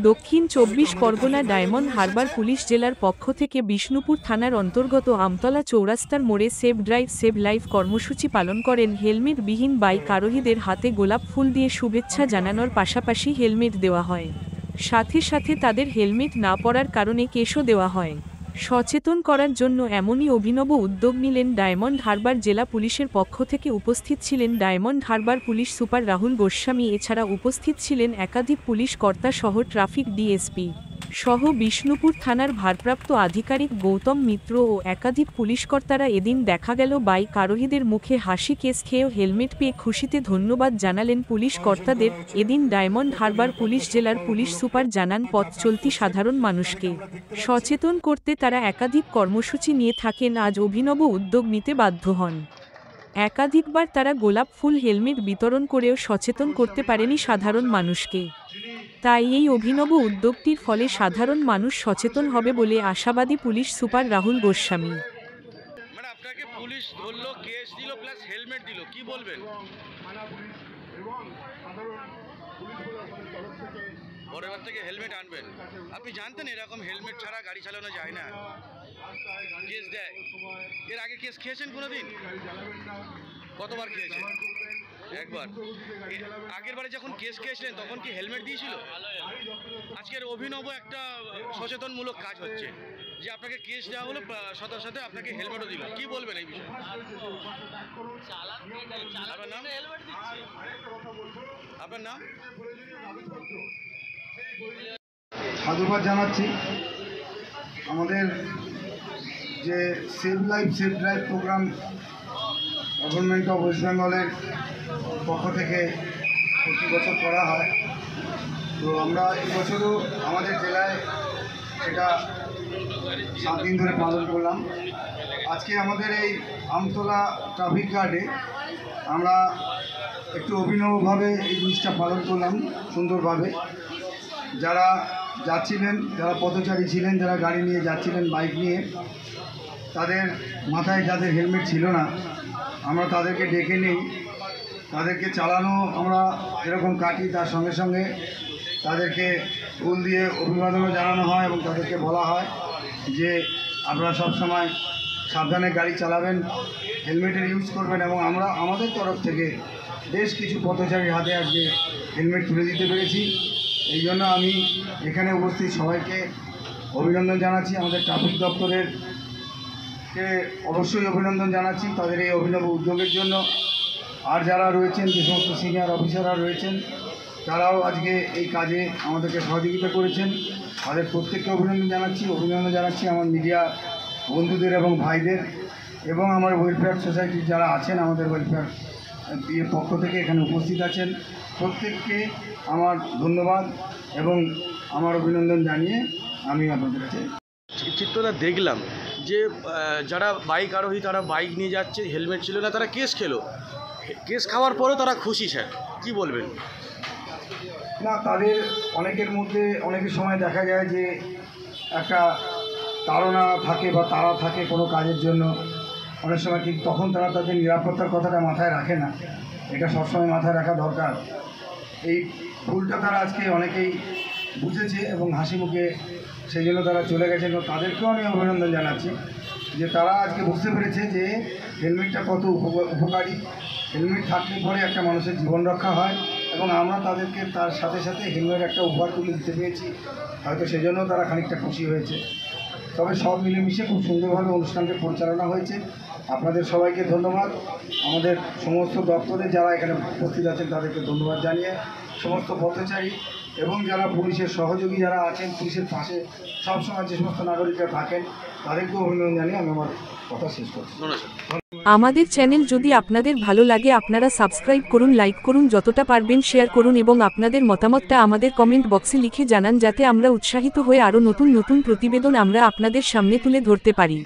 দক্ষিণ ২৪ Pargana diamond Harbour police জেলার পক্ষ থেকে বিষ্ণুপুর থানার অন্তর্গত আমতলা চৌরাস্তার মোড়ে সেভ ড্রাইভ সেভ লাইফ কর্মসূচি পালন করেন। হেলমেটবিহীন বাইক আরোহীদের হাতে গোলাপ ফুল দিয়ে শুভেচ্ছা জানানোর পাশাপাশি হেলমেট দেওয়া হয়, সাথে সাথে তাদের হেলমেট না পরার কারণে কেসও দেওয়া হয়। সচেতন করার জন্য এমনই অভিনব উদ্যোগ নিলেন ডায়মন্ড হারবার জেলা পুলিশের পক্ষ থেকে। উপস্থিত ছিলেন diamond Harbour police super Rahul Goswami, এছাড়া উপস্থিত ছিলেন একাধিক পুলিশ কর্তা সহ ট্রাফিক ডিএসপি সহ বিষ্ণুপুর থানার ভারপ্রাপ্ত আধিকারিক গৌতম মিত্র ও একাধিক পুলিশকর্তারা। এদিন দেখা গেল বাইক আরোহীদের মুখে হাসি, কেস খেয়েও হেলমেট পেয়ে খুশিতে ধন্যবাদ জানালেন পুলিশ কর্তাদের। এদিন ডায়মন্ড হারবার পুলিশ জেলার পুলিশ সুপার জানান, পথ চলতি সাধারণ মানুষকে সচেতন করতে তারা একাধিক কর্মসূচি নিয়ে থাকেন। আজ অভিনব উদ্যোগ নিতে বাধ্য হন। একাধিকবার তারা গোলাপ ফুল হেলমেট বিতরণ করেও সচেতন করতে পারেনি সাধারণ মানুষকে। তাই এই অভিনব উদ্যোগটির ফলে সাধারণ মানুষ সচেতন হবে বলে আশাবাদী পুলিশ সুপার রাহুল গোস্বামী। মানে আপনাকে পুলিশ ধরলো, কেস দিল, প্লাস হেলমেট দিল, কি বলবেন? পরের বার থেকে হেলমেট আনবেন। আপনি জানতেন এরকম হেলমেট ছাড়া গাড়ি চালানো যায় না, কেস দেয়? এর আগে কেস খেয়েছেন কোনোদিন? কতবার খেয়েছেন? একবার। আগের বারে যখন কেস খেয়েছিলেন তখন কি হেলমেট দিয়েছিল? আজকের অভিনব একটা সচেতনমূলক কাজ হচ্ছে যে আপনাকে কেস দেওয়া হলো, সাথে সাথে আপনাকে হেলমেটও দিল, কি বলবেন এই বিষয়ে? আপনার নাম? আপনার নাম? সাধুবাদ জানাচ্ছি। আমাদের যে save life save drive program government of West বেঙ্গলের পক্ষ থেকে প্রতি বছর করা হয়, তো আমরা এবছরও আমাদের জেলায় সেটা 7 দিন ধরে পালন করলাম। আজকে আমাদের এই আমতলা ট্রাফিক গার্ডে আমরা একটু অভিনবভাবে এই জিনিসটা পালন করলাম সুন্দরভাবে। যারা যাচ্ছিলেন, যারা পথচারী ছিলেন, যারা গাড়ি নিয়ে যাচ্ছিলেন বাইক নিয়ে, তাদের মাথায় যাদের হেলমেট ছিল না, আমরা তাদেরকে ডেকে নিই, তাদেরকে চালানো আমরা এরকম কাটি, তার সঙ্গে সঙ্গে তাদেরকে ফুল দিয়ে অভিবাদনও জানানো হয় এবং তাদেরকে বলা হয় যে আপনারা সবসময় সাবধানে গাড়ি চালাবেন, হেলমেটের ইউজ করবেন। এবং আমরা আমাদের তরফ থেকে বেশ কিছু পথচারীর হাতে আজকে হেলমেট তুলে দিতে পেরেছি। এই জন্য আমি এখানে উপস্থিত সবাইকে অভিনন্দন জানাচ্ছি। আমাদের ট্রাফিক দপ্তরের অবশ্যই অভিনন্দন জানাচ্ছি তাদের এই অভিনব উদ্যোগের জন্য। আর যারা রয়েছেন, যে সমস্ত সিনিয়র অফিসাররা রয়েছেন, তারাও আজকে এই কাজে আমাদেরকে সহযোগিতা করেছেন, তাদের প্রত্যেককে অভিনন্দন জানাচ্ছি। অভিনন্দন জানাচ্ছি আমার মিডিয়া বন্ধুদের এবং ভাইদের, এবং আমার ওয়েলফেয়ার সোসাইটির যারা আছেন, আমাদের ওয়েলফেয়ার দিয়ে পক্ষ থেকে এখানে উপস্থিত আছেন, প্রত্যেককে আমার ধন্যবাদ এবং আমার অভিনন্দন জানিয়ে আমি আপনাদের কাছে চিত্রটা দেখলাম যে যারা বাইক আরোহী তারা বাইক নিয়ে যাচ্ছে, হেলমেট ছিল না, তারা কেস খেলো, কেস খাওয়ার পরেও তারা খুশি। স্যার কি বলবেন? না, তাদের অনেকের মধ্যে অনেকের সময় দেখা যায় যে একটা তাড়না থাকে বা তাড়া থাকে কোনো কাজের জন্য, অনেক সময় ঠিক তখন তারা তাদের নিরাপত্তার কথাটা মাথায় রাখে না। এটা সবসময় মাথায় রাখা দরকার। এই ভুলটা তারা আজকে অনেকেই বুঝেছে এবং হাসি মুখে সেই জন্য তারা চলে গেছেন। এবং তাদেরকেও আমি অভিনন্দন জানাচ্ছি যে তারা আজকে বুঝতে পেরেছে যে হেলমেটটা কত উপকারী। হেলমেট থাকলে পরে একটা মানুষের জীবন রক্ষা হয়, এবং আমরা তাদেরকে তার সাথে সাথে হেলমেট একটা উপহার তুলে দিতে পেরেছি, হয়তো সেজন্য তারা খানিকটা খুশি হয়েছে। তবে সব মিলেমিশে খুব সুন্দরভাবে অনুষ্ঠানকে পরিচালনা হয়েছে। আপনাদের সবাইকে ধন্যবাদ। আমাদের সমস্ত দপ্তরে যারা এখানে উপস্থিত আছেন তাদেরকে ধন্যবাদ জানিয়ে, সমস্ত পথচারী এবং যারা পুলিশের সহযোগী যারা আছেন, পুলিশের পাশে সবসময় যে সমস্ত নাগরিকরা থাকেন, তাদেরকেও অভিনন্দন জানিয়ে আমি আমার কথা শেষ করছি। আমাদের চ্যানেল যদি আপনাদের ভালো লাগে আপনারা সাবস্ক্রাইব করুন, লাইক করুন, যতটা পারবেন শেয়ার করুন এবং আপনাদের মতামতটা আমাদের কমেন্ট বক্সে লিখে জানান, যাতে আমরা উৎসাহিত হয়ে আরও নতুন নতুন প্রতিবেদন আমরা আপনাদের সামনে তুলে ধরতে পারি।